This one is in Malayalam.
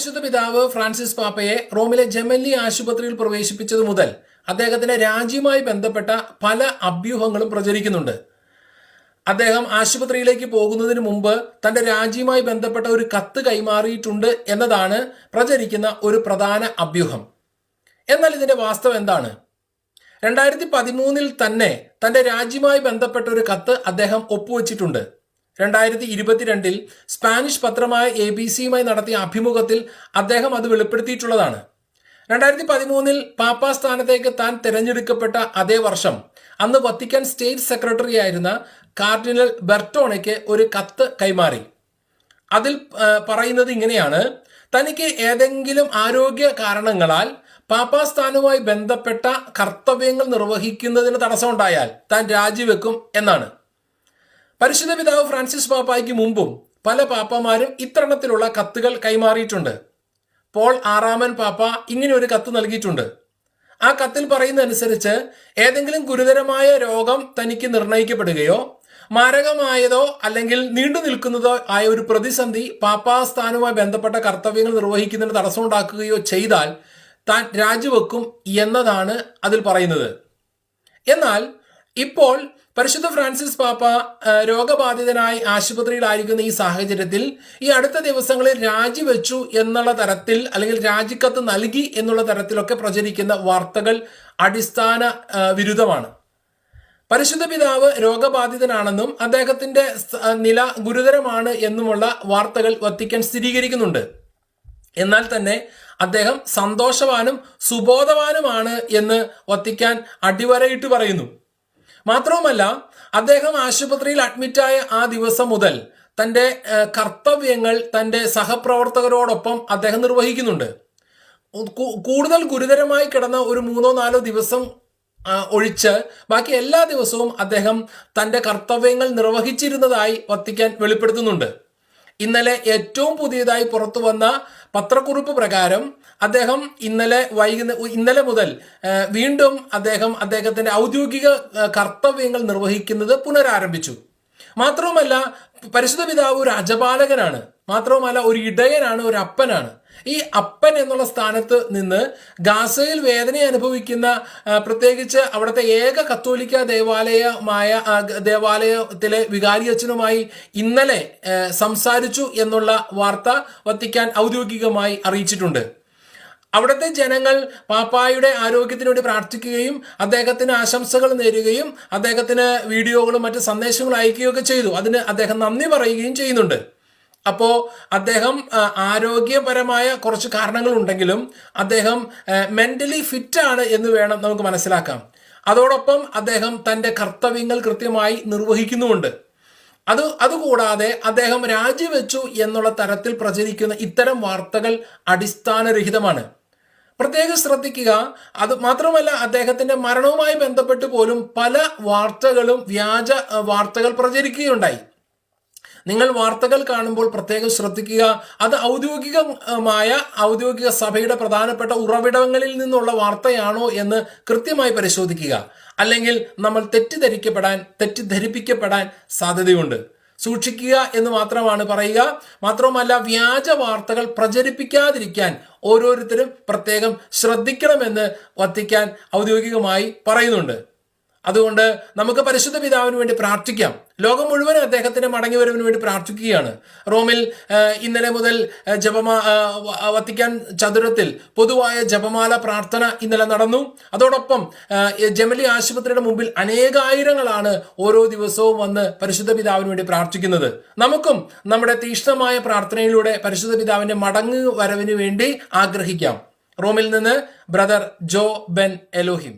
പരിശുദ്ധ പിതാവ് ഫ്രാൻസിസ് പാപ്പയെ റോമിലെ ജെമല്ലി ആശുപത്രിയിൽ പ്രവേശിപ്പിച്ചതു മുതൽ അദ്ദേഹത്തിന്റെ രാജ്യവുമായി ബന്ധപ്പെട്ട പല അഭ്യൂഹങ്ങളും പ്രചരിക്കുന്നുണ്ട്. അദ്ദേഹം ആശുപത്രിയിലേക്ക് പോകുന്നതിന് മുമ്പ് തന്റെ രാജ്യവുമായി ബന്ധപ്പെട്ട ഒരു കത്ത് കൈമാറിയിട്ടുണ്ട് എന്നതാണ് പ്രചരിക്കുന്ന ഒരു പ്രധാന അഭ്യൂഹം. എന്നാൽ ഇതിന്റെ വാസ്തവം എന്താണ്? 2013 തന്നെ തന്റെ രാജ്യവുമായി ബന്ധപ്പെട്ട ഒരു കത്ത് അദ്ദേഹം ഒപ്പുവെച്ചിട്ടുണ്ട്. 2022 സ്പാനിഷ് പത്രമായ ABC-യുമായി നടത്തിയ അഭിമുഖത്തിൽ അദ്ദേഹം അത് വെളിപ്പെടുത്തിയിട്ടുള്ളതാണ്. 2013 പാപ്പാ സ്ഥാനത്തേക്ക് താൻ തിരഞ്ഞെടുക്കപ്പെട്ട അതേ വർഷം അന്ന് വത്തിക്കാൻ സ്റ്റേറ്റ് സെക്രട്ടറി ആയിരുന്ന കാർഡിനൽ ബെർട്ടോണയ്ക്ക് ഒരു കത്ത് കൈമാറി. അതിൽ പറയുന്നത് ഇങ്ങനെയാണ്: തനിക്ക് ഏതെങ്കിലും ആരോഗ്യ കാരണങ്ങളാൽ പാപ്പാ സ്ഥാനവുമായി ബന്ധപ്പെട്ട കർത്തവ്യങ്ങൾ നിർവഹിക്കുന്നതിന് തടസ്സമുണ്ടായാൽ താൻ രാജിവെക്കും എന്നാണ്. പരിശുദ്ധ പിതാവ് ഫ്രാൻസിസ് പാപ്പായ്ക്ക് മുമ്പും പല പാപ്പമാരും ഇത്തരണത്തിലുള്ള കത്തുകൾ കൈമാറിയിട്ടുണ്ട്. പോൾ 6 പാപ്പ ഇങ്ങനെ ഒരു കത്ത് നൽകിയിട്ടുണ്ട്. ആ കത്തിൽ പറയുന്നതനുസരിച്ച് ഏതെങ്കിലും ഗുരുതരമായ രോഗം തനിക്ക് നിർണയിക്കപ്പെടുകയോ മാരകമായതോ അല്ലെങ്കിൽ നീണ്ടു നിൽക്കുന്നതോ ആയ ഒരു പ്രതിസന്ധി പാപ്പാ സ്ഥാനവുമായി ബന്ധപ്പെട്ട കർത്തവ്യങ്ങൾ നിർവഹിക്കുന്നതിന് തടസ്സമുണ്ടാക്കുകയോ ചെയ്താൽ താൻ രാജിവെക്കും എന്നതാണ് അതിൽ പറയുന്നത്. എന്നാൽ ഇപ്പോൾ പരിശുദ്ധ ഫ്രാൻസിസ് പാപ്പ രോഗബാധിതനായി ആശുപത്രിയിലായിരിക്കുന്ന ഈ സാഹചര്യത്തിൽ ഈ അടുത്ത ദിവസങ്ങളിൽ രാജിവെച്ചു എന്നുള്ള തരത്തിൽ അല്ലെങ്കിൽ രാജിക്കത്ത് നൽകി എന്നുള്ള തരത്തിലൊക്കെ പ്രചരിക്കുന്ന വാർത്തകൾ അടിസ്ഥാന വിരുദ്ധമാണ്. പരിശുദ്ധ പിതാവ് രോഗബാധിതനാണെന്നും അദ്ദേഹത്തിന്റെ നില ഗുരുതരമാണ് എന്നുമുള്ള വാർത്തകൾ വത്തിക്കാൻ സ്ഥിരീകരിക്കുന്നുണ്ട്. എന്നാൽ തന്നെ അദ്ദേഹം സന്തോഷവാനും സുബോധവാനുമാണ് എന്ന് വത്തിക്കാൻ അടിവരയിട്ട് പറയുന്നു. മാത്രവുമല്ല, അദ്ദേഹം ആശുപത്രിയിൽ അഡ്മിറ്റായ ആ ദിവസം മുതൽ തൻ്റെ കർത്തവ്യങ്ങൾ തൻ്റെ സഹപ്രവർത്തകരോടൊപ്പം അദ്ദേഹം നിർവഹിക്കുന്നുണ്ട്. കൂടുതൽ ഗുരുതരമായി കിടന്ന ഒരു 3-4 ദിവസം ഒഴിച്ച് ബാക്കി എല്ലാ ദിവസവും അദ്ദേഹം തൻ്റെ കർത്തവ്യങ്ങൾ നിർവഹിച്ചിരുന്നതായി വത്തിക്കാൻ വെളിപ്പെടുത്തുന്നുണ്ട്. ഇന്നലെ ഏറ്റവും പുതിയതായി പുറത്തു വന്ന പത്രക്കുറിപ്പ് പ്രകാരം അദ്ദേഹം ഇന്നലെ മുതൽ വീണ്ടും അദ്ദേഹത്തിന്റെ ഔദ്യോഗിക കർത്തവ്യങ്ങൾ നിർവഹിക്കുന്നത് പുനരാരംഭിച്ചു. മാത്രവുമല്ല, പരിശുദ്ധ പിതാവ് ഒരു അജപാലകനാണ്, മാത്രവുമല്ല ഒരു ഇടയനാണ്, ഒരു അപ്പനാണ്. ഈ അപ്പൻ എന്നുള്ള സ്ഥാനത്ത് നിന്ന് ഗാസയിൽ വേദന അനുഭവിക്കുന്ന പ്രത്യേകിച്ച് അവിടുത്തെ ഏക കത്തോലിക്ക ദേവാലയത്തിലെ വികാരിയച്ഛനുമായി ഇന്നലെ സംസാരിച്ചു എന്നുള്ള വാർത്ത വത്തിക്കാൻ ഔദ്യോഗികമായി അറിയിച്ചിട്ടുണ്ട്. അവിടുത്തെ ജനങ്ങൾ പാപ്പായുടെ ആരോഗ്യത്തിന് വേണ്ടി പ്രാർത്ഥിക്കുകയും അദ്ദേഹത്തിന് ആശംസകൾ നേരുകയും അദ്ദേഹത്തിന് വീഡിയോകളും മറ്റ് സന്ദേശങ്ങളും അയക്കുകയൊക്കെ ചെയ്തു. അതിന് അദ്ദേഹം നന്ദി പറയുകയും ചെയ്യുന്നുണ്ട്. അപ്പോൾ അദ്ദേഹം ആരോഗ്യപരമായ കുറച്ച് കാരണങ്ങളുണ്ടെങ്കിലും അദ്ദേഹം മെന്റലി ഫിറ്റാണ് എന്ന് വേണം നമുക്ക് മനസ്സിലാക്കാം. അതോടൊപ്പം അദ്ദേഹം തൻ്റെ കർത്തവ്യങ്ങൾ കൃത്യമായി നിർവഹിക്കുന്നുമുണ്ട്. അതുകൂടാതെ അദ്ദേഹം രാജിവെച്ചു എന്നുള്ള തരത്തിൽ പ്രചരിക്കുന്ന ഇത്തരം വാർത്തകൾ അടിസ്ഥാനരഹിതമാണ്. പ്രത്യേകം ശ്രദ്ധിക്കുക. അത് മാത്രമല്ല, അദ്ദേഹത്തിന്റെ മരണവുമായി ബന്ധപ്പെട്ട് പോലും പല വാർത്തകളും വ്യാജ വാർത്തകൾ പ്രചരിക്കുകയുണ്ടായി. നിങ്ങൾ വാർത്തകൾ കാണുമ്പോൾ പ്രത്യേകം ശ്രദ്ധിക്കുക. അത് ഔദ്യോഗിക സഭയുടെ പ്രധാനപ്പെട്ട ഉറവിടങ്ങളിൽ നിന്നുള്ള വാർത്തയാണോ എന്ന് കൃത്യമായി പരിശോധിക്കുക. അല്ലെങ്കിൽ നമ്മൾ തെറ്റിദ്ധരിപ്പിക്കപ്പെടാൻ സാധ്യതയുണ്ട്. സൂക്ഷിക്കുക എന്ന് മാത്രമാണ് പറയുക. മാത്രവുമല്ല, വ്യാജ വാർത്തകൾ പ്രചരിപ്പിക്കാതിരിക്കാൻ ഓരോരുത്തരും പ്രത്യേകം ശ്രദ്ധിക്കണമെന്ന് വത്തിക്കാൻ ഔദ്യോഗികമായി പറയുന്നുണ്ട്. അതുകൊണ്ട് നമുക്ക് പരിശുദ്ധ പിതാവിന് വേണ്ടി പ്രാർത്ഥിക്കാം. ലോകം മുഴുവൻ അദ്ദേഹത്തിന്റെ മടങ്ങിവരവിന് വേണ്ടി പ്രാർത്ഥിക്കുകയാണ്. റോമിൽ ഇന്നലെ മുതൽ വത്തിക്കാൻ ചതുരത്തിൽ പൊതുവായ ജപമാല പ്രാർത്ഥന ഇന്നലെ നടന്നു. അതോടൊപ്പം ജെമലി ആശുപത്രിയുടെ മുമ്പിൽ അനേകായിരങ്ങളാണ് ഓരോ ദിവസവും വന്ന് പരിശുദ്ധ പിതാവിന് വേണ്ടി പ്രാർത്ഥിക്കുന്നത്. നമുക്കും നമ്മുടെ തീക്ഷ്ണമായ പ്രാർത്ഥനയിലൂടെ പരിശുദ്ധ പിതാവിന്റെ മടങ്ങുവരവിന് വേണ്ടി ആഗ്രഹിക്കാം. റോമിൽ നിന്ന് ബ്രദർ ജോ ബെൻ എലോഹിം.